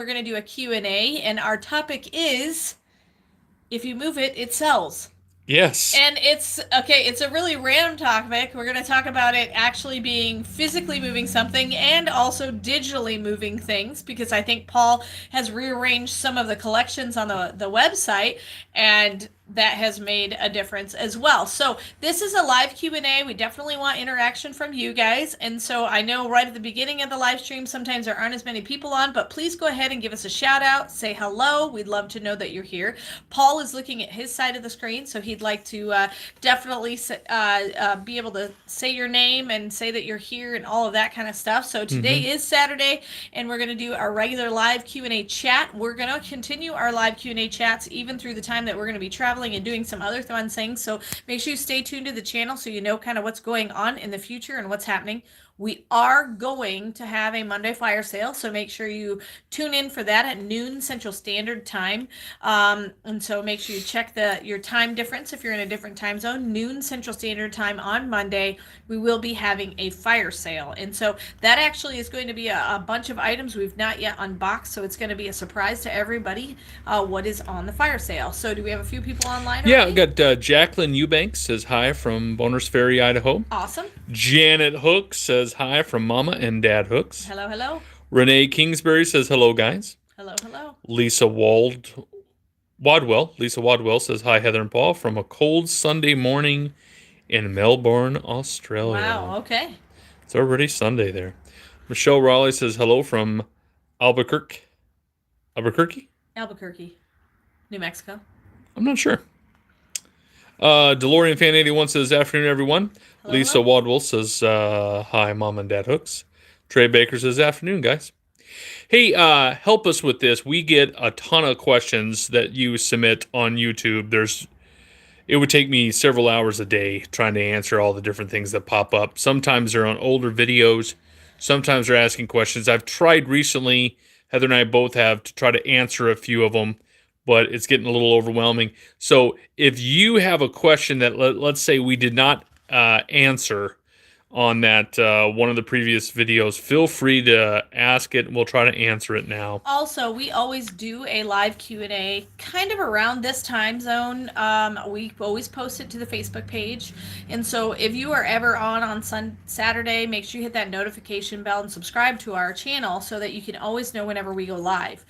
We're going to do a Q&A, and our topic is, if you move it, it sells. Yes. And it's a really random topic. We're going to talk about it actually being physically moving something and also digitally moving things, because I think Paul has rearranged some of the collections on the website, and that has made a difference as well. So this is a live Q&A. We definitely want interaction from you guys. And so I know right at the beginning of the live stream, sometimes there aren't as many people on, but please go ahead and give us a shout out, say hello. We'd love to know that you're here. Paul is looking at his side of the screen, so he'd like to definitely be able to say your name and say that you're here and all of that kind of stuff. So today is Saturday, and we're going to do our regular live Q&A chat. We're going to continue our live Q&A chats even through the time that we're going to be traveling and doing some other fun things. So make sure you stay tuned to the channel so you know kind of what's going on in the future and what's happening. We are going to have a Monday fire sale, so make sure you tune in for that at noon Central Standard Time. And so make sure you check your time difference if you're in a different time zone. Noon Central Standard Time on Monday, we will be having a fire sale. And so that actually is going to be a bunch of items we've not yet unboxed, so it's going to be a surprise to everybody what is on the fire sale. So do we have a few people online Yeah, already? I've got Jacqueline Eubanks says hi from Boners Ferry, Idaho. Awesome. Janet Hook says hi from Mama and Dad Hooks. Hello, hello. Renee Kingsbury says hello, guys. Hello, hello. Lisa Wadwell says hi, Heather and Paul, from a cold Sunday morning in Melbourne, Australia. Wow, okay. It's already Sunday there. Michelle Raleigh says hello from Albuquerque. Albuquerque, New Mexico. I'm not sure. DeLorean Fan 81 says afternoon, everyone. Hello, Lisa hello. Wadwell says hi, Mom and Dad Hooks. Trey Baker says afternoon, guys. Hey, help us with this. We get a ton of questions that you submit on YouTube. It would take me several hours a day trying to answer all the different things that pop up. Sometimes they're on older videos. Sometimes they're asking questions. I've tried recently, Heather and I both have, to try to answer a few of them, but it's getting a little overwhelming. So if you have a question that, let's say, we did not answer on that one of the previous videos, feel free to ask it, and we'll try to answer it now. Also, we always do a live Q&A kind of around this time zone. We always post it to the Facebook page. And so if you are ever on Saturday, make sure you hit that notification bell and subscribe to our channel so that you can always know whenever we go live.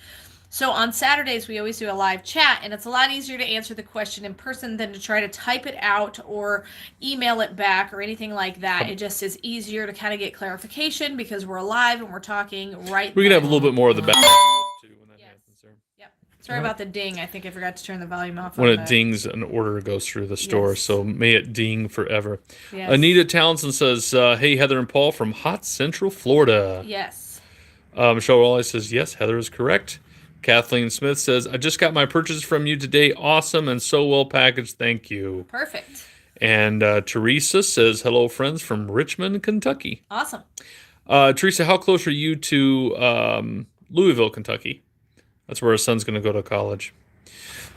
So on Saturdays, we always do a live chat, and it's a lot easier to answer the question in person than to try to type it out or email it back or anything like that. It just is easier to kind of get clarification because we're live and we're talking right We can have a little bit more of the background too when that happens there. Yep. Sorry about the ding. I think I forgot to turn the volume off. When it dings, an order goes through the store, Yes. so may it ding forever. Yes. Anita Townsend says, hey, Heather and Paul from hot Central Florida. Yes. Michelle Raleigh says, yes, Heather is correct. Kathleen Smith says, I just got my purchase from you today. Awesome and so well packaged. Thank you. Perfect. And Teresa says, hello, friends from Richmond, Kentucky. Awesome. Teresa, how close are you to Louisville, Kentucky? That's where our son's going to go to college.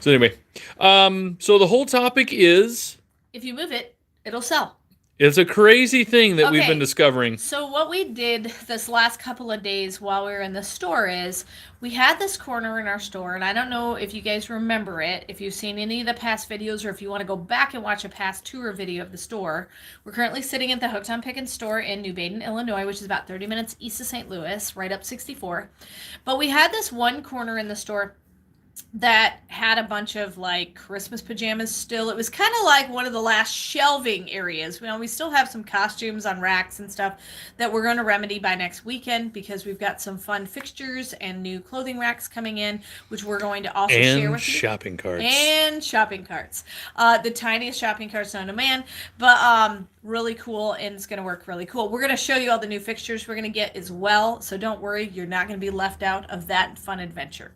So anyway, so the whole topic is... if you move it, it'll sell. It's a crazy thing that we've been discovering. So what we did this last couple of days while we were in the store is we had this corner in our store, and I don't know if you guys remember it, if you've seen any of the past videos, or if you want to go back and watch a past tour video of the store. We're currently sitting at the Hooked on Pickin store in New Baden, Illinois, which is about 30 minutes east of St. Louis, right up 64. But we had this one corner in the store that had a bunch of like Christmas pajamas still. It was kind of like one of the last shelving areas. You know, we still have some costumes on racks and stuff that we're going to remedy by next weekend because we've got some fun fixtures and new clothing racks coming in, which we're going to also share with you. Shopping carts. And shopping carts. The tiniest shopping carts known to man, but really cool, and it's going to work really cool. We're going to show you all the new fixtures we're going to get as well, so don't worry, you're not going to be left out of that fun adventure.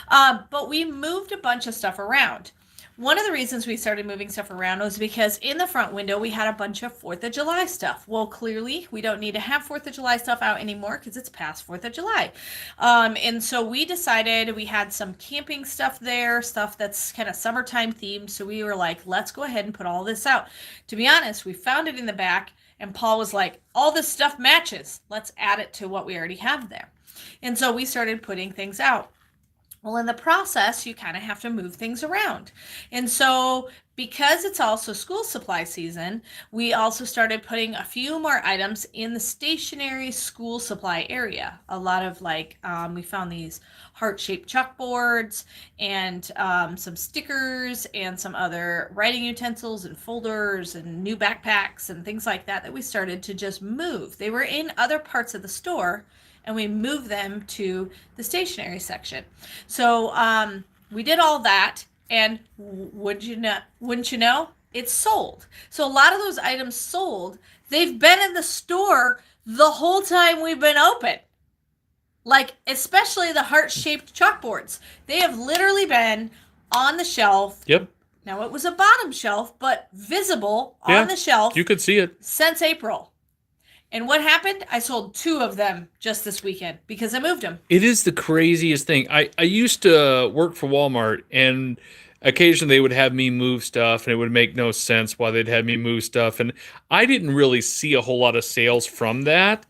But we moved a bunch of stuff around. One of the reasons we started moving stuff around was because in the front window we had a bunch of 4th of July stuff. Well, clearly we don't need to have 4th of July stuff out anymore because it's past 4th of July. And so we decided we had some camping stuff there, stuff that's kind of summertime themed. So we were like, let's go ahead and put all this out. To be honest, we found it in the back, and Paul was like, all this stuff matches. Let's add it to what we already have there. And so we started putting things out. Well, in the process, you kind of have to move things around. And so, because it's also school supply season, we also started putting a few more items in the stationary school supply area. A lot of we found these heart-shaped chalkboards and some stickers and some other writing utensils and folders and new backpacks and things like that we started to just move. They were in other parts of the store, and we moved them to the stationery section. So we did all that, and wouldn't you know, it's sold. So a lot of those items sold. They've been in the store the whole time we've been open. Like, especially the heart-shaped chalkboards. They have literally been on the shelf. Yep. Now, it was a bottom shelf, but visible on the shelf. You could see it. Since April. And what happened? I sold 2 of them just this weekend because I moved them. It is the craziest thing. I used to work for Walmart, and occasionally they would have me move stuff, and it would make no sense why they'd have me move stuff. And I didn't really see a whole lot of sales from that.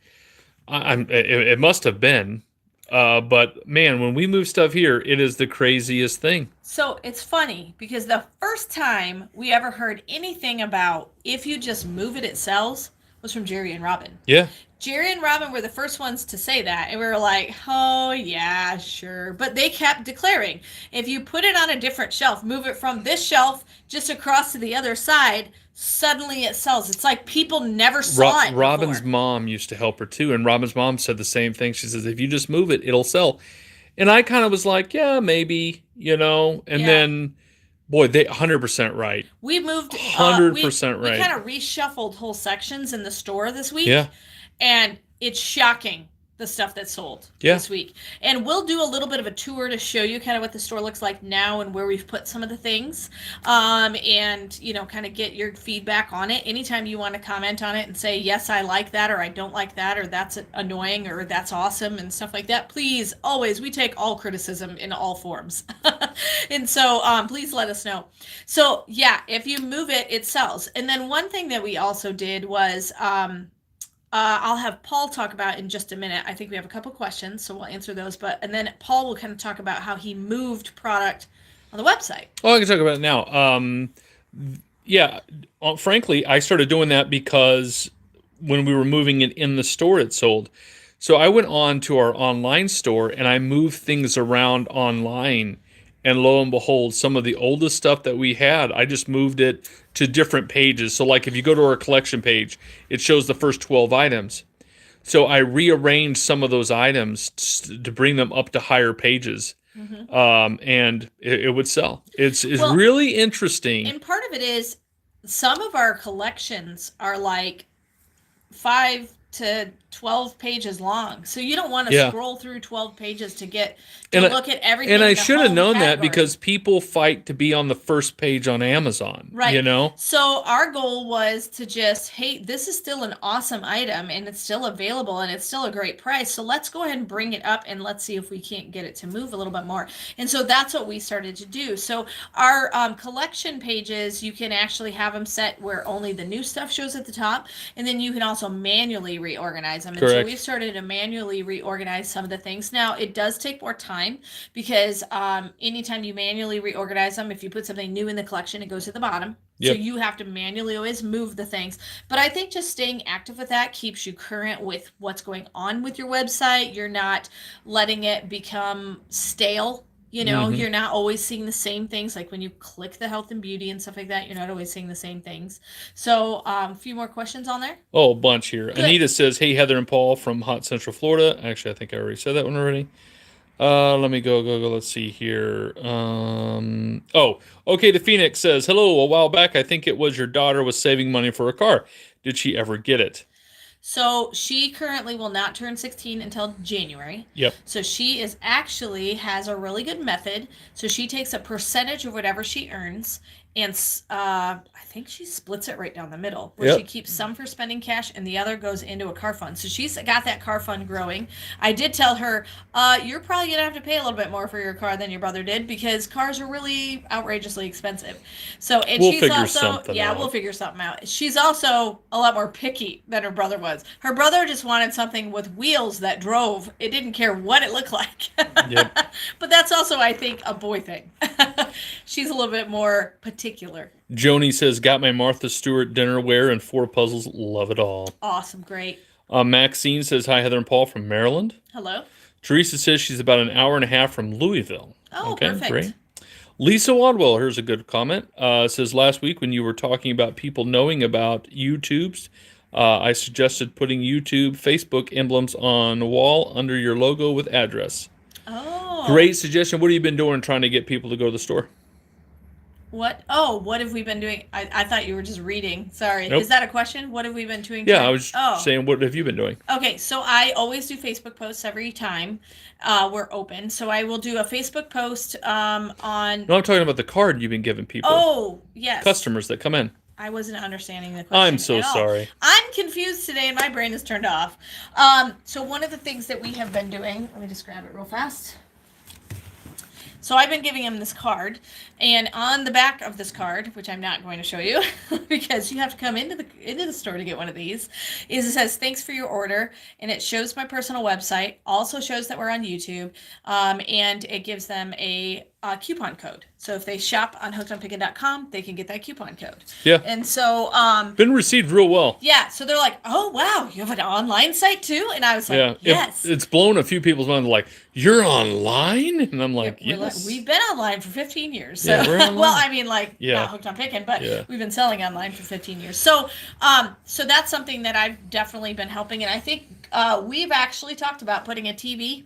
It must have been. But man, when we move stuff here, it is the craziest thing. So it's funny because the first time we ever heard anything about if you just move it, it sells was from Jerry and Robin. Yeah. Jerry and Robin were the first ones to say that, and we were like, oh yeah, sure. But they kept declaring, if you put it on a different shelf, move it from this shelf just across to the other side, suddenly it sells. It's like people never saw it before. Robin's mom used to help her too, and Robin's mom said the same thing. She says, if you just move it, it'll sell. And I kind of was like, yeah, maybe, and then, boy, they 100% right. We moved 100% right. We kind of reshuffled whole sections in the store this week. Yeah. And it's shocking, the stuff that sold this week. And we'll do a little bit of a tour to show you kind of what the store looks like now and where we've put some of the things. And, kind of get your feedback on it. Anytime you want to comment on it and say, yes, I like that, or I don't like that, or that's annoying, or that's awesome, and stuff like that, please, always, we take all criticism in all forms. And so please let us know. So, yeah, if you move it, it sells. And then one thing that we also did was... I'll have Paul talk about in just a minute. I think we have a couple questions, so we'll answer those. And then Paul will kind of talk about how he moved product on the website. Oh, I can talk about it now. Frankly, I started doing that because when we were moving it in the store, it sold. So I went on to our online store and I moved things around online. And lo and behold, some of the oldest stuff that we had, I just moved it to different pages. So like if you go to our collection page, it shows the first 12 items. So I rearranged some of those items to bring them up to higher pages. Mm-hmm. And it would sell. It's really interesting. And part of it is some of our collections are like 5 to 12 pages long. So you don't want to scroll through 12 pages to look at everything. And I should have known that because people fight to be on the first page on Amazon. Right. So our goal was to just, hey, this is still an awesome item and it's still available and it's still a great price. So let's go ahead and bring it up and let's see if we can't get it to move a little bit more. And so that's what we started to do. So our collection pages, you can actually have them set where only the new stuff shows at the top. And then you can also manually reorganize them. And so we've started to manually reorganize some of the things. Now, it does take more time because anytime you manually reorganize them, if you put something new in the collection, it goes to the bottom. Yep. So you have to manually always move the things. But I think just staying active with that keeps you current with what's going on with your website. You're not letting it become stale. You're not always seeing the same things. Like when you click the health and beauty and stuff like that, you're not always seeing the same things. So a few more questions on there. Oh, a bunch here. Good. Anita says, hey, Heather and Paul from Hot Central Florida. Actually, I think I already said that one already. Let me go. Let's see here. Okay. The Phoenix says, hello. A while back, I think it was your daughter was saving money for a car. Did she ever get it? So she currently will not turn 16 until January. Yep. So she has a really good method. So she takes a percentage of whatever she earns and I think she splits it right down the middle, where she keeps some for spending cash and the other goes into a car fund. So she's got that car fund growing. I did tell her, you're probably gonna have to pay a little bit more for your car than your brother did, because cars are really outrageously expensive. So, and We'll she's figure also, something out. we'll figure something out. She's also a lot more picky than her brother was. Her brother just wanted something with wheels that drove. It didn't care what it looked like. Yep. But that's also, I think, a boy thing. She's a little bit more particular. Joni says, got my Martha Stewart dinnerware and 4 puzzles. Love it all. Awesome. Great. Maxine says, hi, Heather and Paul from Maryland. Hello. Teresa says she's about an hour and a half from Louisville. Oh, okay, perfect. Great. Lisa Wadwell, here's a good comment. Says, last week when you were talking about people knowing about YouTubes, I suggested putting YouTube Facebook emblems on the wall under your logo with address. Oh. Great suggestion. What have you been doing trying to get people to go to the store? What? Oh, what have we been doing? I thought you were just reading. Sorry. Nope. Is that a question? What have we been doing? Yeah, I was saying, what have you been doing? Okay, so I always do Facebook posts every time we're open. So I will do a Facebook post on... No, I'm talking about the card you've been giving people. Oh, yes. Customers that come in. I wasn't understanding the question. I'm so at all. sorry. I'm confused today and my brain is turned off. So one of the things that we have been doing... Let me just grab it real fast. So I've been giving him this card, and on the back of this card, which I'm not going to show you because you have to come into the store to get one of these, is it says thanks for your order, and it shows my personal website, also shows that we're on YouTube, and it gives them a coupon code. So if they shop on hookedonpickin.com, they can get that coupon code. Yeah. And so been received real well. Yeah, so they're like, "Oh wow, you have an online site too?" And I was like, "Yes." It's blown a few people's minds. Like, you're online, and I'm like, yes. We've been online for 15 years. So, Yeah, we're online. well, I mean, like not hooked on Pickin, but we've been selling online for 15 years. So, so that's something that I've definitely been helping, and I think we've actually talked about putting a TV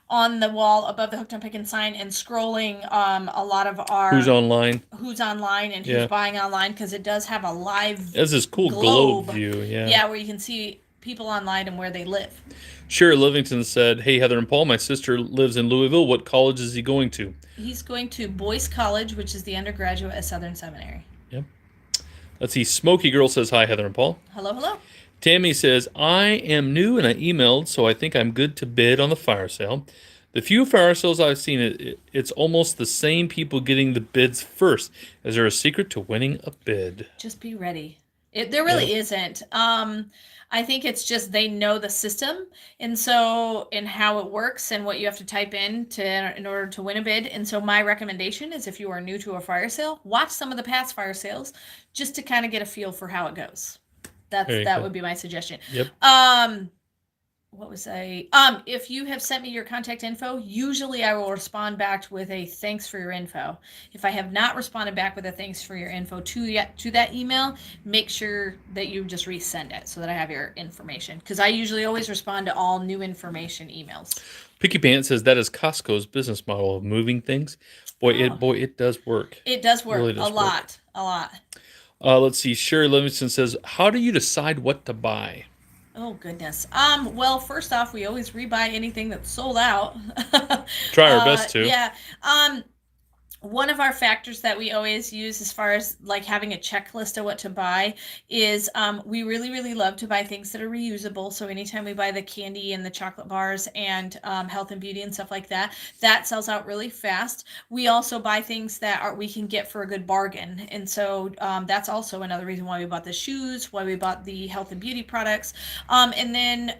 on the wall above the Hooked on Pickin sign and scrolling a lot of our who's online and who's buying online, because it does have a live It has this cool globe view, where you can see people online and where they live. Sherry Livingston said, hey, Heather and Paul, my sister lives in Louisville. What college is he going to? He's going to Boyce College, which is the undergraduate at Southern Seminary. Yep. Let's see. Smoky Girl says, hi, Heather and Paul. Hello, hello. Tammy says, I am new and I emailed, so I think I'm good to bid on the fire sale. The few fire sales I've seen, it's almost the same people getting the bids first. Is there a secret to winning a bid? Just be ready. There really isn't. I think it's just they know the system and how it works and what you have to type in order to win a bid. And so my recommendation is, if you are new to a fire sale, watch some of the past fire sales just to kind of get a feel for how it goes. That would be my suggestion. Yep. If you have sent me your contact info, usually I will respond back with a thanks for your info. If I have not responded back with a thanks for your info to that email, make sure that you just resend it so that I have your information, because I usually always respond to all new information emails. Picky Pants says that is Costco's business model of moving things. It does work. It does work. Really does a lot. Let's see. Sherry Livingston says, how do you decide what to buy? Oh, goodness. Well, first off, we always rebuy anything that's sold out. Try our best to. Yeah. One of our factors that we always use as far as like having a checklist of what to buy is we really, really love to buy things that are reusable. So anytime we buy the candy and the chocolate bars and health and beauty and stuff like that, that sells out really fast. We also buy things that we can get for a good bargain. And so that's also another reason why we bought the shoes, why we bought the health and beauty products. And then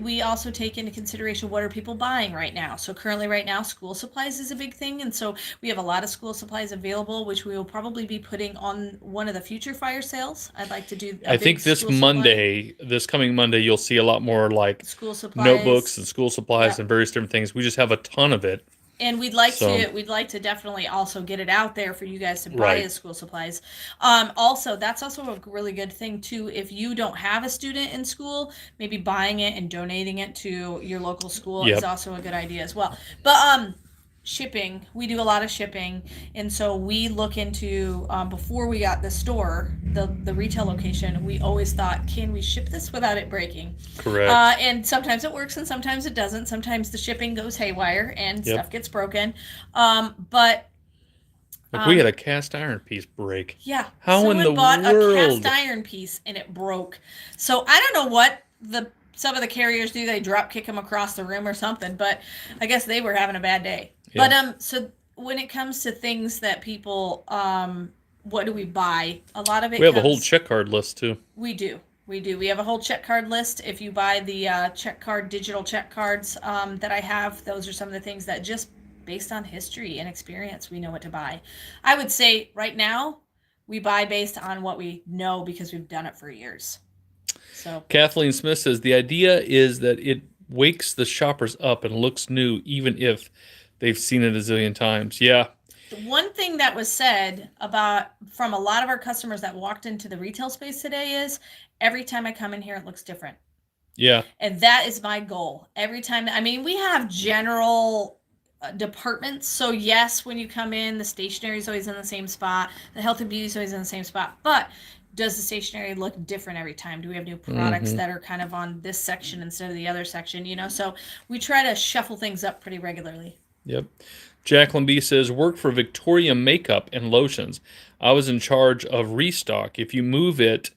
we also take into consideration, what are people buying right now? So currently right now, school supplies is a big thing. And so we have a lot of school supplies available, which we will probably be putting on one of the future fire sales. I'd like to do I think this coming Monday, you'll see a lot more like school supplies, notebooks and school supplies and various different things. We just have a ton of it. And we'd like to definitely also get it out there for you guys to buy the school supplies. Also, that's also a really good thing too. If you don't have a student in school, maybe buying it and donating it to your local school is also a good idea as well. But shipping, we do a lot of shipping, and so we look into before we got the store, the retail location, we always thought, can we ship this without it breaking? Correct. And sometimes it works and sometimes it doesn't. Sometimes the shipping goes haywire and stuff gets broken. But Like we had a cast iron piece break. Yeah. How in the Someone bought world? a cast iron piece and it broke. So I don't know what some of the carriers do. They drop kick them across the room or something, but I guess they were having a bad day. Yeah. But so when it comes to things that people what do we buy? A lot of it We have a whole check card list too. We do. We have a whole check card list. If you buy the digital check cards that I have, those are some of the things that just based on history and experience, we know what to buy. I would say right now, we buy based on what we know because we've done it for years. So Kathleen Smith says, the idea is that it wakes the shoppers up and looks new, even if they've seen it a zillion times. Yeah. The one thing that was said from a lot of our customers that walked into the retail space today is, every time I come in here, it looks different. Yeah. And that is my goal. Every time, we have general departments. So yes, when you come in, the stationery is always in the same spot. The health and beauty is always in the same spot. But does the stationery look different every time? Do we have new products that are kind of on this section instead of the other section? So we try to shuffle things up pretty regularly. Yep. Jacqueline B says, work for Victoria Makeup and Lotions. I was in charge of restock. If you move it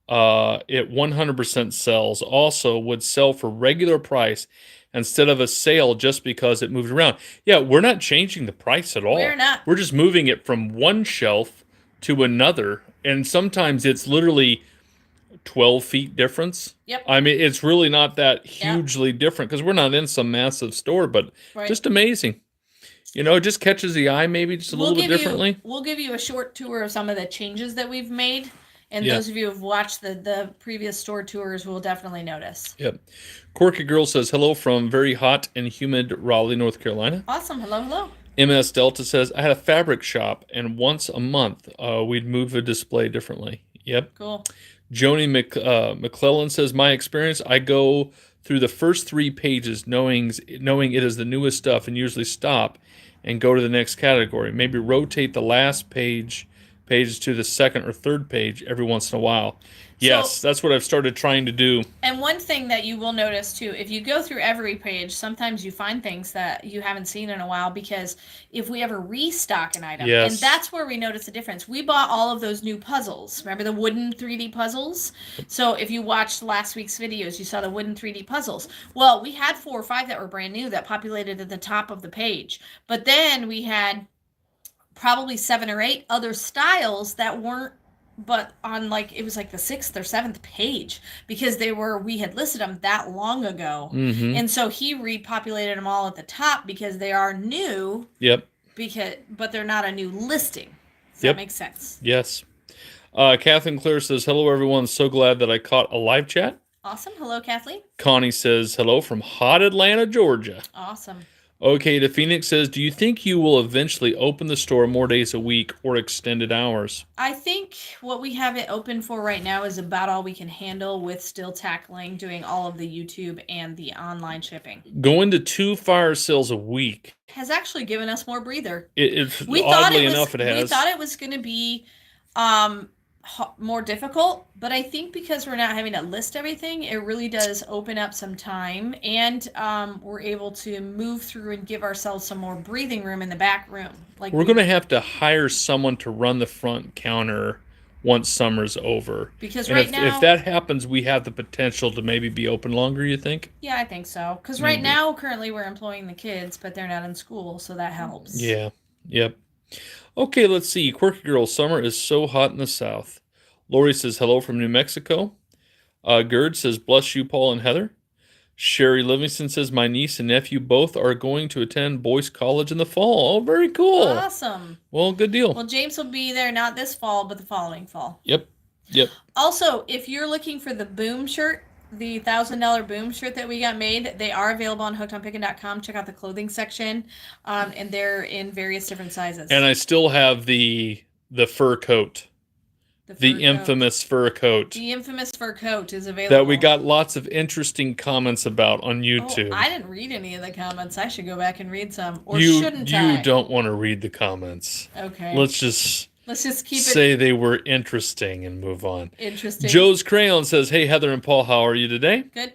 100% sells. Also would sell for regular price instead of a sale just because it moved around. Yeah, we're not changing the price at all. We're not. We're just moving it from one shelf to another. And sometimes it's literally 12 feet difference. Yep. It's really not that hugely different because we're not in some massive store, but just amazing. It just catches the eye maybe just a little bit differently. We'll give you a short tour of some of the changes that we've made. And those of you who have watched the previous store tours will definitely notice. Yep. Quirky Girl says, hello from very hot and humid Raleigh, North Carolina. Awesome. Hello. MS Delta says, I had a fabric shop, and once a month we'd move a display differently. Yep. Cool. Joni McClellan says, my experience, I go through the first 3 pages knowing it is the newest stuff and usually stop and go to the next category. Maybe rotate the last pages to the second or third page every once in a while. Yes, that's what I've started trying to do. And one thing that you will notice too, if you go through every page, sometimes you find things that you haven't seen in a while, because if we ever restock an item, and that's where we notice the difference. We bought all of those new puzzles. Remember the wooden 3D puzzles? So if you watched last week's videos, you saw the wooden 3D puzzles. Well, we had 4 or 5 that were brand new that populated at the top of the page. But then we had probably 7 or 8 other styles that weren't, but on it was the 6th or 7th page, because we had listed them that long ago. And so he repopulated them all at the top because they are new. Yep. But they're not a new listing. Does that make sense? Yes. Kathleen Clare says, hello everyone, so glad that I caught a live chat. Awesome. Hello, Kathleen. Connie says, hello from hot Atlanta, Georgia. Awesome. Okay, to Phoenix says, do you think you will eventually open the store more days a week or extended hours? I think what we have it open for right now is about all we can handle, with still tackling doing all of the YouTube and the online shipping. Going to 2 fire sales a week has actually given us more breather. Oddly enough, it has. We thought it was going to be more difficult, but I think because we're not having to list everything, it really does open up some time, and we're able to move through and give ourselves some more breathing room in the back room. We're going to have to hire someone to run the front counter once summer's over, because now, if that happens, we have the potential to maybe be open longer. You think? Yeah, I think so. Because right now, currently, we're employing the kids, but they're not in school, so that helps. Yeah. Yep. Okay, let's see. Quirky Girl, summer is so hot in the south. Lori says, hello from New Mexico. Gerd says, bless you, Paul and Heather. Sherry Livingston says, my niece and nephew both are going to attend Boyce College in the fall. Oh, very cool. Awesome. Well, good deal. Well, James will be there not this fall, but the following fall. Yep. Also, if you're looking for the Boom shirt, the $1,000 Boom shirt that we got made, they are available on hookedonpickin.com. Check out the clothing section, and they're in various different sizes. And I still have the fur coat. The infamous fur coat. The infamous fur coat is available. That we got lots of interesting comments about on YouTube. Oh, I didn't read any of the comments. I should go back and read some. Or shouldn't I? You don't want to read the comments. Okay. Let's just keep it. Say they were interesting and move on. Interesting. Joe's Crayon says, hey, Heather and Paul, how are you today? Good.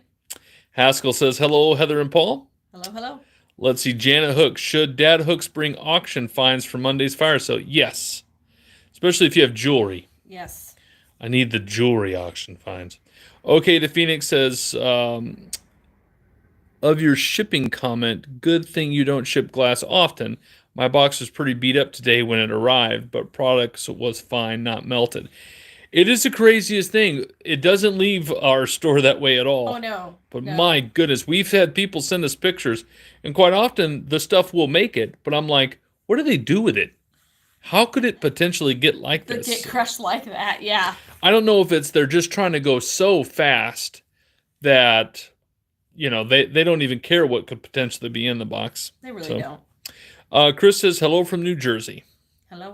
Haskell says, hello, Heather and Paul. Hello. Let's see. Janet Hooks. Should Dad Hooks bring auction finds for Monday's fire sale? Yes. Especially if you have jewelry. Yes. I need the jewelry auction finds. Okay, the Phoenix says, of your shipping comment, good thing you don't ship glass often. My box was pretty beat up today when it arrived, but products was fine, not melted. It is the craziest thing. It doesn't leave our store that way at all. Oh, no. But no. my goodness, we've had people send us pictures, and quite often the stuff will make it, but I'm like, what do they do with it? How could it potentially get like this? Get crushed like that, yeah. I don't know if they're just trying to go so fast that, they don't even care what could potentially be in the box. They really don't. Chris says, hello from New Jersey. Hello.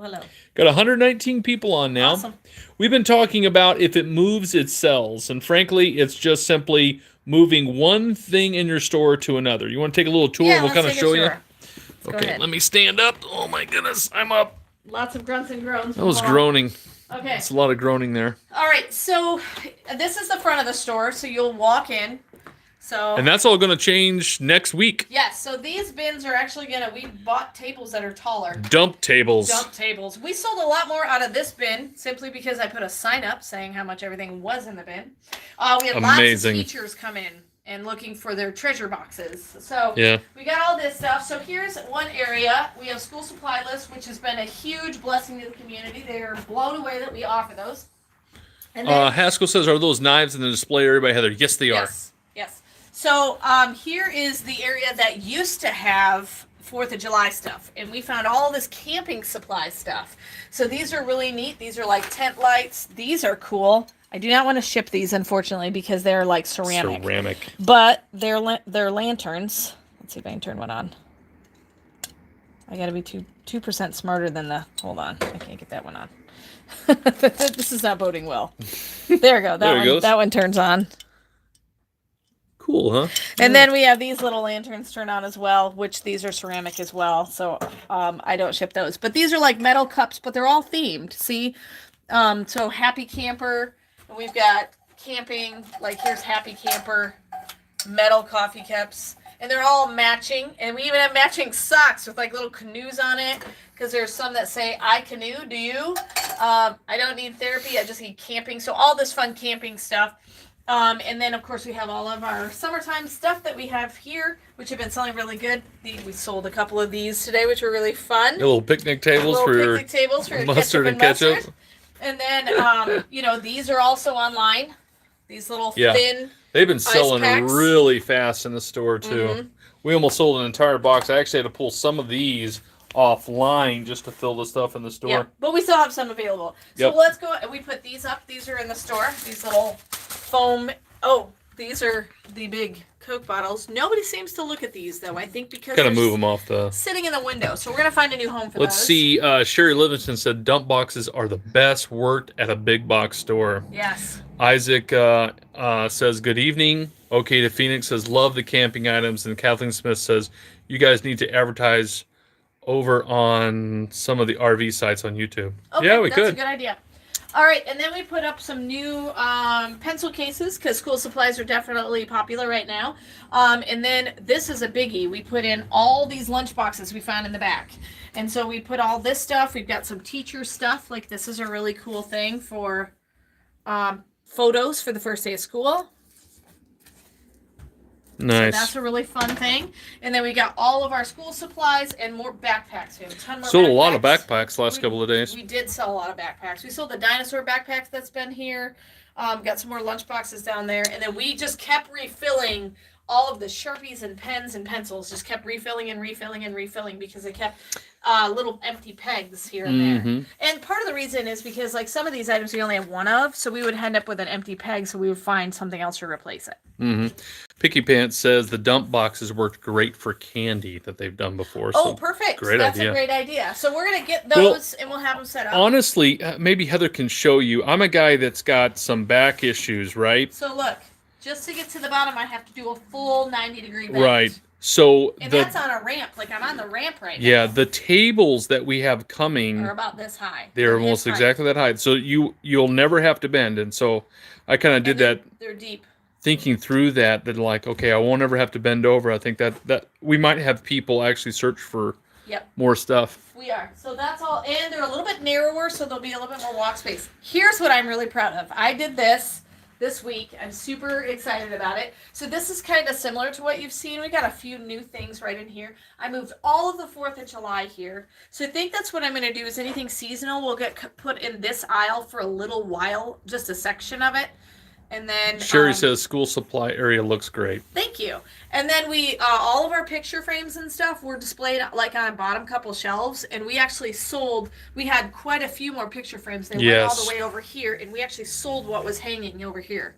Got 119 people on now. Awesome. We've been talking about if it moves, it sells. And frankly, it's just simply moving one thing in your store to another. You want to take a little tour? Yeah, We'll kind of show you. Okay, let me stand up. Oh my goodness, I'm up. Lots of grunts and groans. That was groaning. Okay. It's a lot of groaning there. All right, so this is the front of the store, so you'll walk in. And that's all going to change next week. Yes, so these bins are actually we bought tables that are taller. Dump tables. We sold a lot more out of this bin simply because I put a sign up saying how much everything was in the bin. We had lots of teachers come in and looking for their treasure boxes. So we got all this stuff. So here's one area. We have school supply list, which has been a huge blessing to the community. They're blown away that we offer those. And then, Haskell says, are those knives in the display area by Heather? Yes, they are. Yes. So here is the area that used to have 4th of July stuff. And we found all this camping supply stuff. So these are really neat. These are like tent lights. These are cool. I do not want to ship these, unfortunately, because they're like ceramic. But they're lanterns. Let's see if I can turn one on. I got to be 2% smarter than the... Hold on. I can't get that one on. This is not boding well. There we go. That one turns on. Cool, huh? And then we have these little lanterns turn on as well, which these are ceramic as well. So I don't ship those. But these are like metal cups, but they're all themed. See? So Happy Camper. And we've got camping. Like here's Happy Camper. Metal coffee cups. And they're all matching. And we even have matching socks with like little canoes on it. Because there's some that say, I canoe, do you? I don't need therapy. I just need camping. So all this fun camping stuff. And then, of course, we have all of our summertime stuff that we have here, which have been selling really good. We sold a couple of these today, which were really fun. Little picnic tables for mustard and ketchup. And then, these are also online. These little thin they've been selling really fast in the store, too. Mm-hmm. We almost sold an entire box. I actually had to pull some of these offline just to fill the stuff in the store. Yeah, but we still have some available. So let's go. We put these up. These are in the store. These little foam. Oh, these are the big Coke bottles. Nobody seems to look at these though. I think because gotta move them off the sitting in the window. So we're gonna find a new home for Let's those. see. Sherry Livingston said dump boxes are the best worked at a big box store. Yes. Isaac says good evening. Okay, to Phoenix says love the camping items, and Kathleen Smith says you guys need to advertise over on some of the RV sites on YouTube. Okay, yeah, we that's could. a good idea. All right, and then we put up some new pencil cases because school supplies are definitely popular right now. And then this is a biggie. We put in all these lunch boxes we found in the back. And so we put all this stuff. We've got some teacher stuff. Like this is a really cool thing for photos for the first day of school. Nice. So that's a really fun thing. And then we got all of our school supplies and more backpacks. We have a ton more sold backpacks. A lot of backpacks last couple of days. We did sell a lot of backpacks. We sold the dinosaur backpacks that's been here. Got some more lunch boxes down there. And then we just kept refilling all of the Sharpies and pens and pencils. Just kept refilling and refilling and refilling because they kept little empty pegs here and there. And part of the reason is because like some of these items we only have one of, so we would end up with an empty peg, so we would find something else to replace it. Picky Pants says the dump boxes worked great for candy that they've done before. Oh, perfect. That's a great idea. So we're going to get those and we'll have them set up. Honestly, maybe Heather can show you. I'm a guy that's got some back issues, right? So look, just to get to the bottom, I have to do a full 90-degree bend. Right. So that's on a ramp. Like I'm on the ramp right now. Yeah, the tables that we have coming are about this high. They're almost exactly that high. So you'll never have to bend. And so I kind of did that. They're deep. thinking through that like, okay, I won't ever have to bend over. I think that we might have people actually search for more stuff. We are. So that's all. And they're a little bit narrower, so there'll be a little bit more walk space. Here's what I'm really proud of. I did this week. I'm super excited about it. So this is kind of similar to what you've seen. We got a few new things right in here. I moved all of the 4th of July here. So I think that's what I'm going to do is anything seasonal will get put in this aisle for a little while, just a section of it. And then Sherry says school supply area looks great. Thank you. And then we all of our picture frames and stuff were displayed like on a bottom couple shelves, and we actually sold. We had quite a few more picture frames. They went all the way over here, and we actually sold what was hanging over here.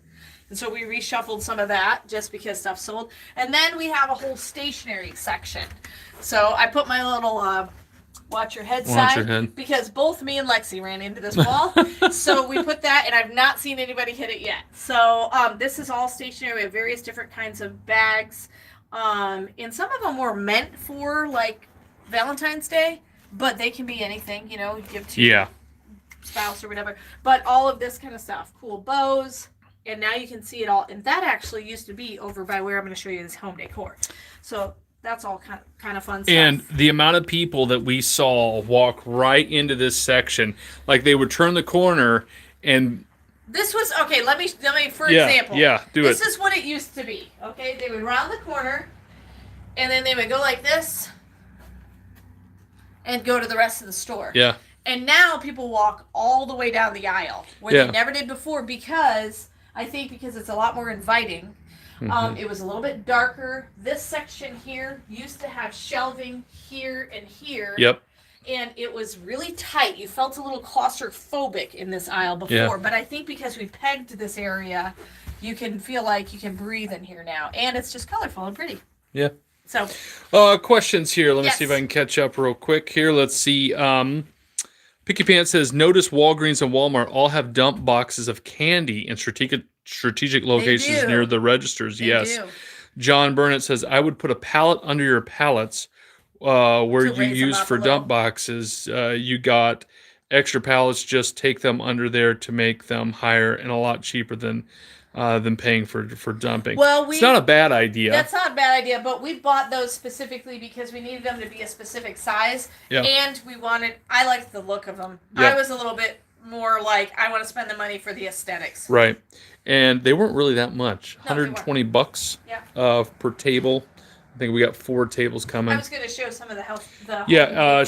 And so we reshuffled some of that just because stuff sold. And then we have a whole stationery section. So I put my little watch your head sign because both me and Lexi ran into this wall. So we put that, and I've not seen anybody hit it yet. So this is all stationery. We have various different kinds of bags. And some of them were meant for like Valentine's Day, but they can be anything, you know, you give to your spouse or whatever. But all of this kind of stuff, cool bows. And now you can see it all. And that actually used to be over by where I'm going to show you this home decor. So that's all kind of fun stuff. And the amount of people that we saw walk right into this section, like they would turn the corner and... This was, okay, let me for example. Yeah, This is what it used to be, okay? They would round the corner, and then they would go like this, and go to the rest of the store. Yeah. And now people walk all the way down the aisle, where they never did before, because it's a lot more inviting. Mm-hmm. It was a little bit darker. This section here used to have shelving here and here. Yep. And it was really tight. You felt a little claustrophobic in this aisle before. But I think because we pegged this area, you can feel like you can breathe in here now. And it's just colorful and pretty. Yeah. So. Questions here. Let me see if I can catch up real quick here. Let's see. Picky Pants says, notice Walgreens and Walmart all have dump boxes of candy in strategic locations near the registers. They do. John Burnett says, I would put a pallet under your pallets where you use for dump boxes. You got extra pallets, just take them under there to make them higher and a lot cheaper than paying for dumping. Well, it's not a bad idea. That's not a bad idea, but we bought those specifically because we needed them to be a specific size. Yeah. And I liked the look of them. Yeah. I was a little bit more like, I want to spend the money for the aesthetics. Right. And they weren't really that much. No, $120 per table. I think we got 4 tables coming. I was going to show some of the health.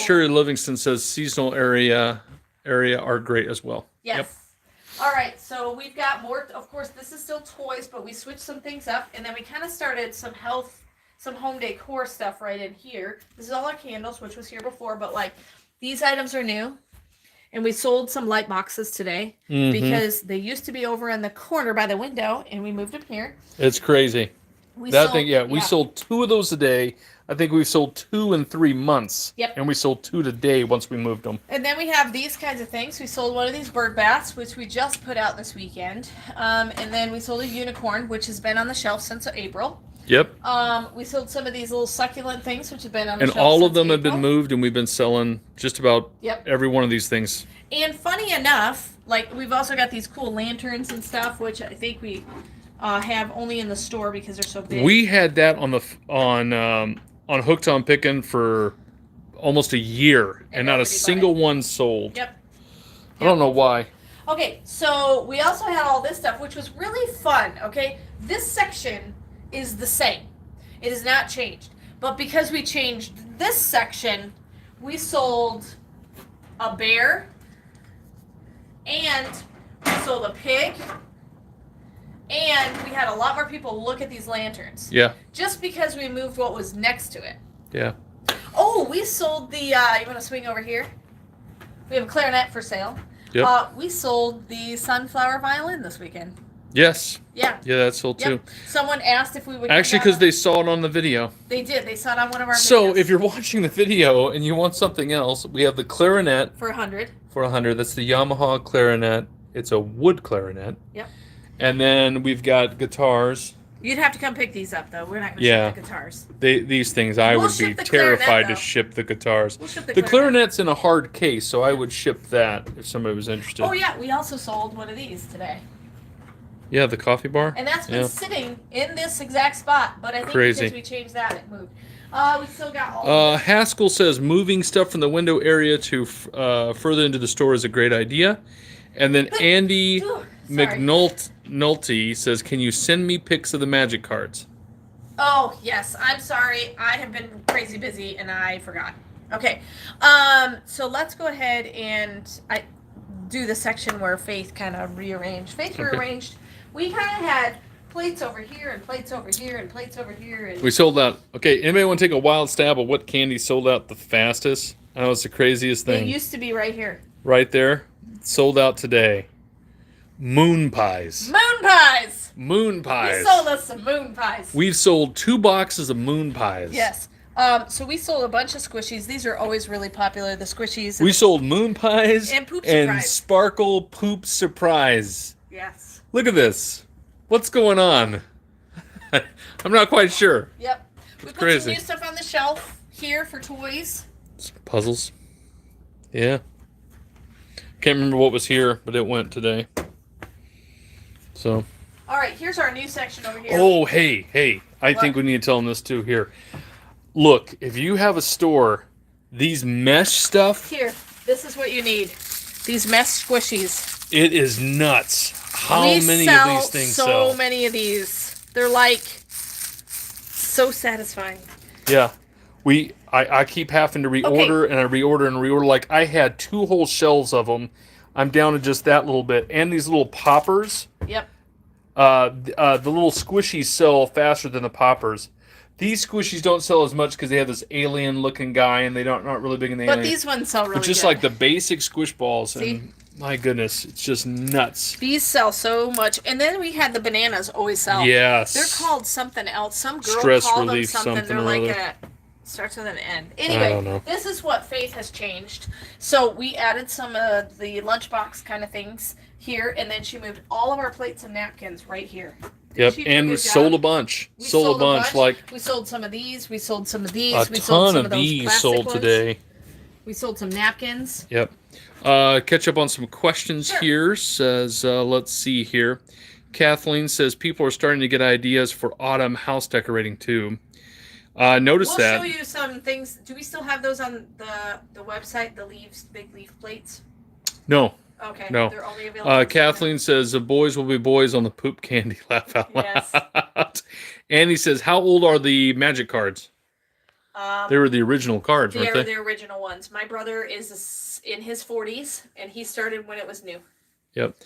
Sherry Livingston says seasonal area are great as well. Yes. Yep. All right, so we've got more. Of course, this is still toys, but we switched some things up, and then we kind of started some home decor stuff right in here. This is all our candles, which was here before, but like these items are new. And we sold some light boxes today because they used to be over in the corner by the window, and we moved them here. It's crazy. We sold 2 of those a day. I think we've sold 2 in 3 months. Yep. And we sold 2 today once we moved them. And then we have these kinds of things. We sold one of these bird baths, which we just put out this weekend. And then we sold a unicorn, which has been on the shelf since April. Yep. We sold some of these little succulent things, which have been on the shelf And all since of them April. have been moved, and we've been selling just about every one of these things. And funny enough, like we've also got these cool lanterns and stuff, which I think we have only in the store because they're so big. We had that on Hooked on Pickin for almost a year, and not a single one sold. Yep. I don't know why. Okay, so we also had all this stuff, which was really fun. Okay, this section is the same. It has not changed. But because we changed this section, we sold a bear, and we sold a pig, and we had a lot more people look at these lanterns. Yeah. Just because we moved what was next to it. Yeah. Oh, we sold the, you want to swing over here? We have a clarinet for sale. Yep. We sold the sunflower violin this weekend. Yes. Yeah. Yeah, that sold too. Someone asked if we would. Actually, because they saw it on the video. They did. They saw it on one of our videos. So if you're watching the video and you want something else, we have the clarinet. For $100. For $100. That's the Yamaha clarinet. It's a wood clarinet. Yep. And then we've got guitars. You'd have to come pick these up, though. We're not going to ship the guitars. These things, I would be terrified to ship the guitars. We'll ship the clarinet's in a hard case, so I would ship that if somebody was interested. Oh, yeah. We also sold one of these today. Yeah, the coffee bar. And that's been sitting in this exact spot, but I think Crazy. because we changed that, it moved. We still got all of this. Haskell says moving stuff from the window area to further into the store is a great idea. And then Andy McNulty says, can you send me pics of the magic cards? Oh, yes. I'm sorry. I have been crazy busy and I forgot. Okay. So let's go ahead and do the section where Faith kind of rearranged. Faith rearranged. We kind of had plates over here and plates over here and plates over here. And we sold out. Okay, anybody want to take a wild stab of what candy sold out the fastest? I know it's the craziest thing. It used to be right here. Right there. Sold out today. Moon pies. Moon pies! Moon pies. You sold us some moon pies. We've sold 2 boxes of moon pies. Yes. So we sold a bunch of squishies. These are always really popular, the squishies. We sold moon pies and poop and surprise. sparkle poop surprise. Yes. Look at this. What's going on? I'm not quite sure. Yep. We put crazy. some new stuff on the shelf here for toys. Some puzzles. Yeah. Can't remember what was here, but it went today. So. All right, here's our new section over here. Oh, hey. I think we need to tell them this too here. Look, if you have a store, these mesh stuff. Here, this is what you need. These mesh squishies. It is nuts. How many of these things sell? So many of these. They're like so satisfying. Yeah. I keep having to reorder and I reorder. Like I had 2 whole shelves of them. I'm down to just that little bit. And these little poppers. Yep. The little squishies sell faster than the poppers. These squishies don't sell as much because they have this alien-looking guy, and they not really big in the alien. But these ones sell really But just good. like the basic squish balls, See? and my goodness, it's just nuts. These sell so much. And then we had the bananas always sell. Yes. They're called something else. Some girl Stress called relief them something. They're or like other. starts with an N. I Anyway, don't know. this is what Faith has changed. So we added some of the lunchbox kind of things here, and then she moved all of our plates and napkins right here. Yep, and we sold a bunch. Sold a bunch. Like we sold some of these. We sold some of these. A We sold ton some of those these plastic sold ones. today. We sold some napkins. Yep. Catch up on some questions here. Says, let's see here. Kathleen says people are starting to get ideas for autumn house decorating too. Notice that. We'll show you some things. Do we still have those on the website? The leaves, big leaf plates. No. Okay. No. They're only available. Kathleen says the boys will be boys on the poop candy. Laugh out loud. Yes. Andy says, how old are the magic cards? They were the original cards, weren't They're they? the original ones. My brother is in his 40s, and he started when it was new. Yep.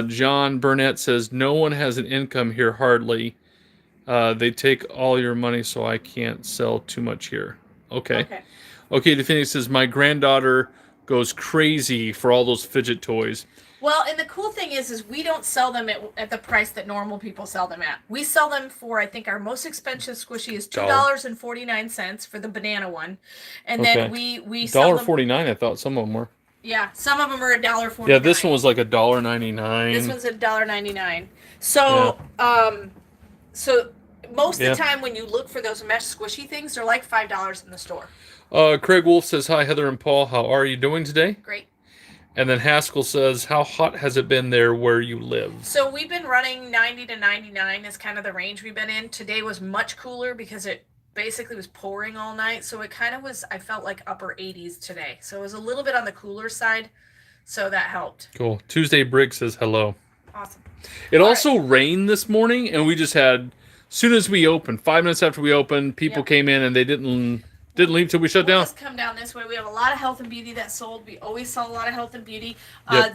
John Burnett says, no one has an income here hardly. They take all your money, so I can't sell too much here. Okay. Okay, Defini says, my granddaughter goes crazy for all those fidget toys. Well, and the cool thing is we don't sell them at the price that normal people sell them at. We sell them for, I think our most expensive squishy is $2.49 for the banana one. And then we sell them $1.49, I thought some of them were. Yeah, some of them are $1.49. Yeah, this one was like $1.99. This one's $1.99. So, so most of the time when you look for those mesh squishy things, they're like $5 in the store. Craig Wolf says, hi, Heather and Paul. How are you doing today? Great. And then Haskell says, how hot has it been there where you live? So we've been running 90 to 99 is kind of the range we've been in. Today was much cooler because it basically was pouring all night. So it kind of was, I felt like upper 80s today. So it was a little bit on the cooler side. So that helped. Cool. Tuesday Briggs says hello. Awesome. It also rained this morning, and we just had, as soon as we opened, 5 minutes after we opened, people came in and they didn't leave till we shut down. Let's come down this way. We have a lot of health and beauty that sold. We always sell a lot of health and beauty.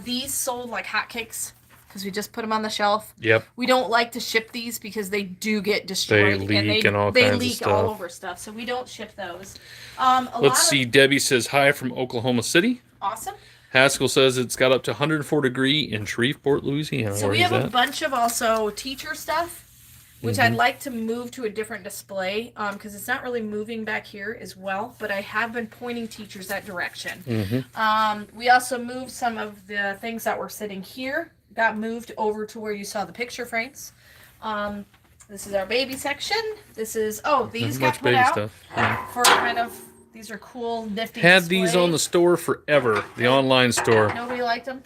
These sold like hotcakes because we just put them on the shelf. Yep. We don't like to ship these because they do get destroyed. They leak and all they kinds of leak stuff. all over stuff, so we don't ship those. Let's see. Debbie says hi from Oklahoma City. Awesome. Haskell says it's got up to 104 degree in Shreveport, Louisiana. So we have a bunch of also teacher stuff, which I'd like to move to a different display because it's not really moving back here as well, but I have been pointing teachers that direction. We also moved some of the things that were sitting here, got moved over to where you saw the picture frames. This is our baby section. This is, these got put out for kind of, these are cool, nifty Had display. these on the store forever, the online store. Nobody liked them?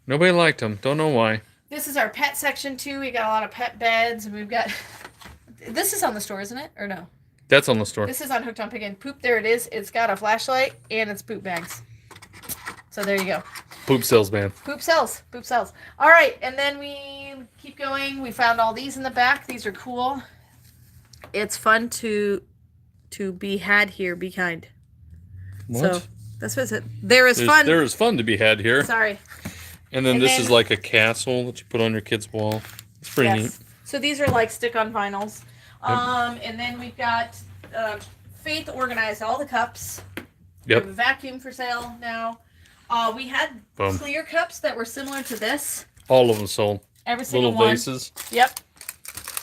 Nobody liked them. Don't know why. This is our pet section too. We got a lot of pet beds, and we've got. This is on the store, isn't it? Or no? That's on the store. This is on Hooked on Pickin. Poop. There it is. It's got a flashlight and it's poop bags. So there you go. Poop sells, man. Poop sells. Poop sells. All right, and then we keep going. We found all these in the back. These are cool. It's fun to be had here. Be kind. What? So that's what it. There is fun. There is fun to be had here. Sorry. And this is like a castle that you put on your kid's wall. It's pretty neat. So these are like stick-on vinyls. And then we've got Faith organized all the cups. Yep. We have a vacuum for sale now. We had Boom. clear cups that were similar to this. All of them sold. Every single little one. vases. Yep.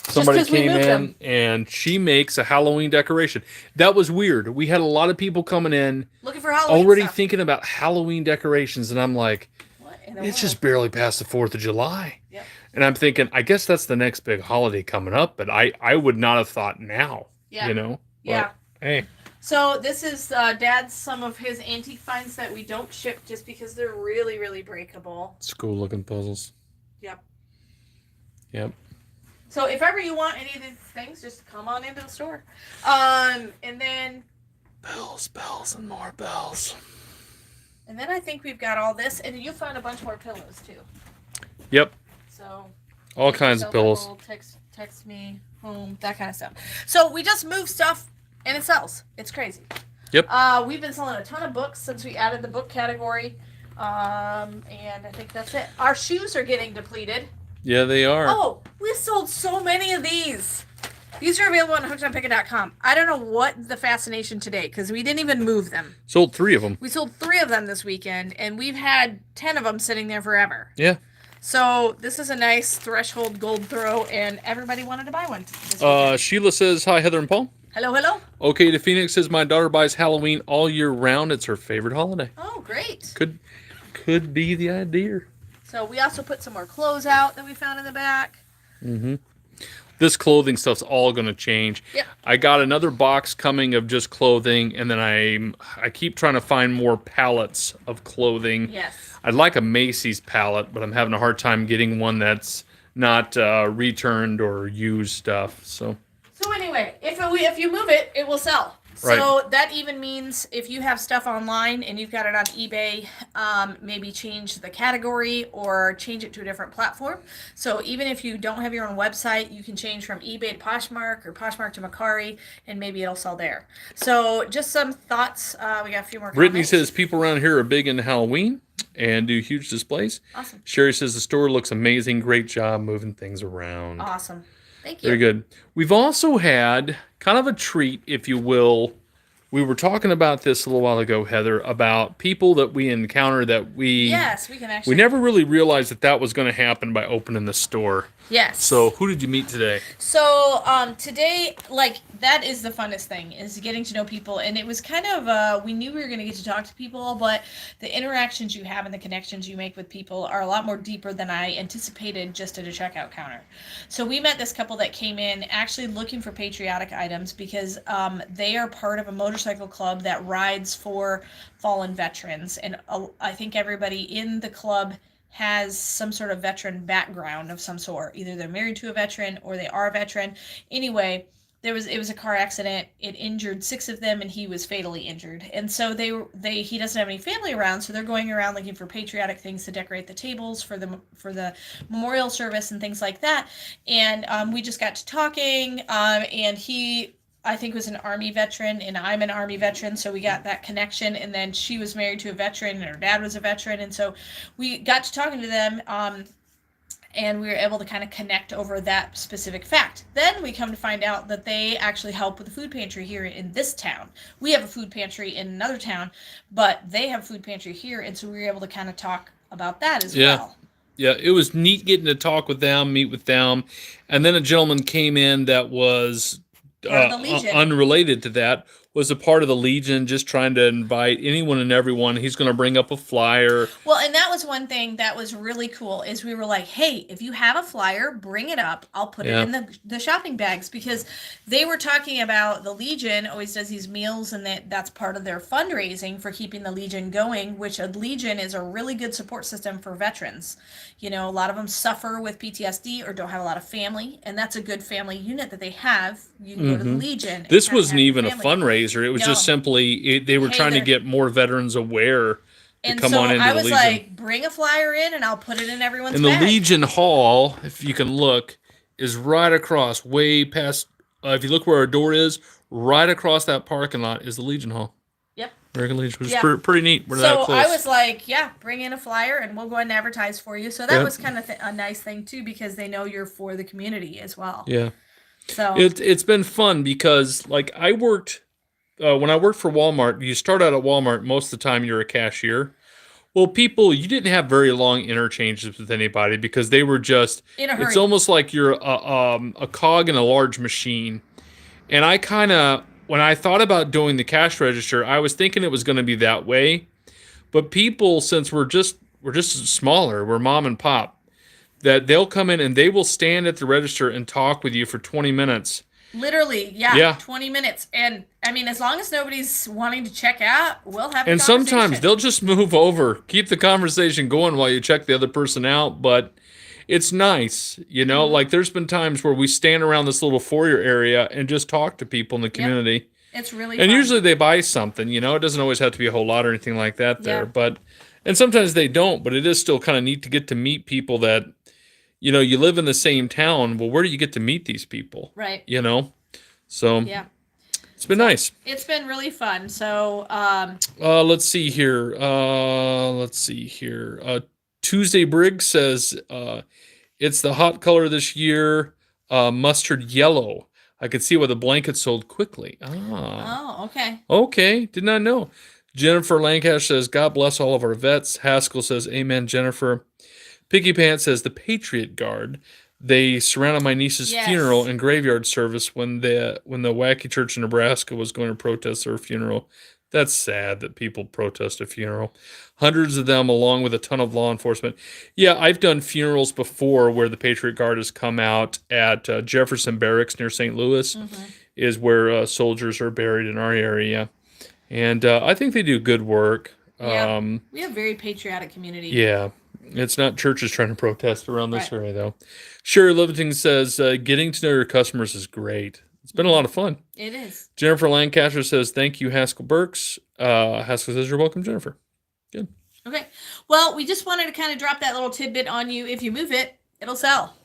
Somebody came in and she makes a Halloween decoration. That was weird. We had a lot of people coming in looking for Halloween already stuff. thinking about Halloween decorations, and I'm like, it's just barely past the 4th of July. Yep. And I'm thinking, I guess that's the next big holiday coming up, but I would not have thought now. Yeah. You know? Yeah. But, hey. So this is Dad's some of his antique finds that we don't ship just because they're really, really breakable. School looking puzzles. Yep. Yep. So if ever you want any of these things, just come on into the store. And then bells and more bells. And then I think we've got all this, and you'll find a bunch more pillows too. Yep. So all kinds of pillows. Text me home, that kind of stuff. So we just move stuff and it sells. It's crazy. Yep. We've been selling a ton of books since we added the book category. And I think that's it. Our shoes are getting depleted. Yeah, they are. Oh, we sold so many of these. These are available on hookedonpickin.com. I don't know what the fascination today, because we didn't even move them. Sold 3 of them. We sold 3 of them this weekend, and we've had 10 of them sitting there forever. Yeah. So this is a nice threshold gold throw, and everybody wanted to buy one this weekend. Sheila says, hi, Heather and Paul. Hello, hello. Okay, to Phoenix says, my daughter buys Halloween all year round. It's her favorite holiday. Oh, great. Could be the idea. So we also put some more clothes out that we found in the back. Mm-hmm. This clothing stuff's all going to change. Yep. I got another box coming of just clothing, and then I keep trying to find more pallets of clothing. Yes. I'd like a Macy's pallet, but I'm having a hard time getting one that's not returned or used stuff. So anyway, if you move it, it will sell. Right. So that even means if you have stuff online and you've got it on eBay, maybe change the category or change it to a different platform. So even if you don't have your own website, you can change from eBay to Poshmark or Poshmark to Mercari, and maybe it'll sell there. So just some thoughts. We got a few more Brittany comments. says people around here are big into Halloween and do huge displays. Awesome. Sherry says the store looks amazing. Great job moving things around. Awesome. Thank you. Very good. We've also had kind of a treat, if you will. We were talking about this a little while ago, Heather, about people that we encounter that we never really realized that was going to happen by opening the store. Yes. So who did you meet today? So today, that is the funnest thing, is getting to know people. And it was kind of, we knew we were going to get to talk to people, but the interactions you have and the connections you make with people are a lot more deeper than I anticipated just at a checkout counter. So we met this couple that came in actually looking for patriotic items because they are part of a motorcycle club that rides for fallen veterans. And I think everybody in the club has some sort of veteran background of some sort. Either they're married to a veteran or they are a veteran. Anyway, it was a car accident. It injured 6 of them, and he was fatally injured. And so he doesn't have any family around, so they're going around looking for patriotic things to decorate the tables for the memorial service and things like that. And we just got to talking, and he, I think, was an Army veteran, and I'm an Army veteran, so we got that connection. And then she was married to a veteran, and her dad was a veteran, and so we got to talking to them, and we were able to kind of connect over that specific fact. Then we come to find out that they actually help with the food pantry here in this town. We have a food pantry in another town, but they have a food pantry here, and so we were able to kind of talk about that as well. Yeah, it was neat getting to talk with them, meet with them, and then a gentleman came in that was unrelated to that, was a part of the Legion, just trying to invite anyone and everyone. He's going to bring up a flyer. Well, and that was one thing that was really cool is we were like, hey, if you have a flyer, bring it up. I'll put it in the shopping bags, because they were talking about the Legion always does these meals, and that's part of their fundraising for keeping the Legion going, which a Legion is a really good support system for veterans. You know, a lot of them suffer with PTSD or don't have a lot of family, and that's a good family unit that they have. You can go to the Legion. This wasn't even a fundraiser. It was just simply they were trying to get more veterans aware. And so I was like, bring a flyer in and I'll put it in everyone's bag. And the Legion Hall, if you can look, is right across, way past, if you look where our door is, right across that parking lot is the Legion Hall. Yep. American Legion, which is pretty neat. We're that close. I was like, yeah, bring in a flyer and we'll go ahead and advertise for you. So that was kind of a nice thing too, because they know you're for the community as well. Yeah. So it's been fun because, like, I worked... when I worked for Walmart, you start out at Walmart, most of the time you're a cashier. Well, you didn't have very long interchanges with anybody because they were just, in a hurry. It's almost like you're a cog in a large machine. And I when I thought about doing the cash register, I was thinking it was going to be that way. But people, since we're just smaller, we're mom and pop, that they'll come in and they will stand at the register and talk with you for 20 minutes. Literally, 20 minutes. And I mean, as long as nobody's wanting to check out, we'll have a conversation. And sometimes they'll just move over, keep the conversation going while you check the other person out. But it's nice, you know, like there's been times where we stand around this little foyer area and just talk to people in the community. It's really And fun. usually they buy something, you know, it doesn't always have to be a whole lot or anything like that there. And sometimes they don't, but it is still kind of neat to get to meet people that, you know, you live in the same town. Well, where do you get to meet these people? Right. You know? So, it's been nice. It's been really fun. So, let's see here. Tuesday Briggs says, it's the hot color this year, mustard yellow. I could see why the blanket sold quickly. Oh, okay. Okay. Did not know. Jennifer Lancaster says, God bless all of our vets. Haskell says, amen, Jennifer. Picky Pants says, the Patriot Guard. They surrounded my niece's funeral and graveyard service when the wacky church in Nebraska was going to protest their funeral. That's sad that people protest a funeral. Hundreds of them, along with a ton of law enforcement. Yeah, I've done funerals before where the Patriot Guard has come out at Jefferson Barracks near St. Louis, is where soldiers are buried in our area. And I think they do good work. Yeah, we have a very patriotic community. Yeah. It's not churches trying to protest around this area, though. Sherry Livingston says, getting to know your customers is great. It's been a lot of fun. It is. Jennifer Lancaster says, thank you, Haskell Burks. Haskell says, you're welcome, Jennifer. Good. Okay. Well, we just wanted to kind of drop that little tidbit on you. If you move it, it'll sell.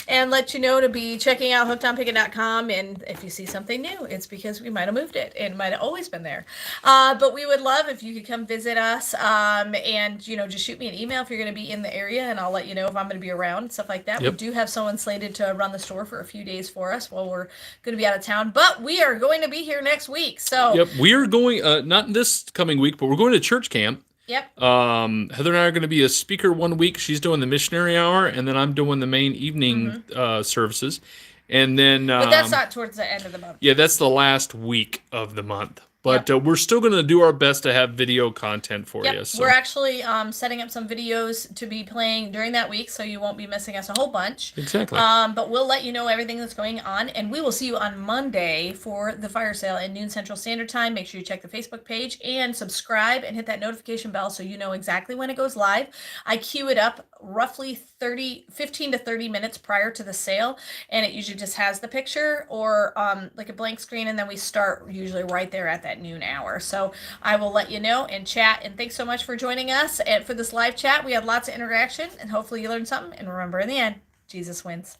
And let you know to be checking out hookedonpickin.com. And if you see something new, it's because we might have moved it. It might have always been there. But we would love if you could come visit us and, you know, just shoot me an email if you're going to be in the area, and I'll let you know if I'm going to be around and stuff like that. We do have someone slated to run the store for a few days for us while we're going to be out of town. But we are going to be here next week. So we are going, not this coming week, but we're going to church camp. Yep. Heather and I are going to be a speaker one week. She's doing the missionary hour, and then I'm doing the main evening services. And then, but that's not towards the end of the month. Yeah, that's the last week of the month. But we're still going to do our best to have video content for you. So. We're actually setting up some videos to be playing during that week, so you won't be missing us a whole bunch. Exactly. But we'll let you know everything that's going on, and we will see you on Monday for the fire sale at noon Central Standard Time. Make sure you check the Facebook page and subscribe and hit that notification bell so you know exactly when it goes live. I queue it up roughly 15 to 30 minutes prior to the sale, and it usually just has the picture or like a blank screen, and then we start usually right there at that noon hour. So I will let you know and chat, and thanks so much for joining us. And for this live chat, we had lots of interaction, and hopefully you learned something. And remember, in the end, Jesus wins.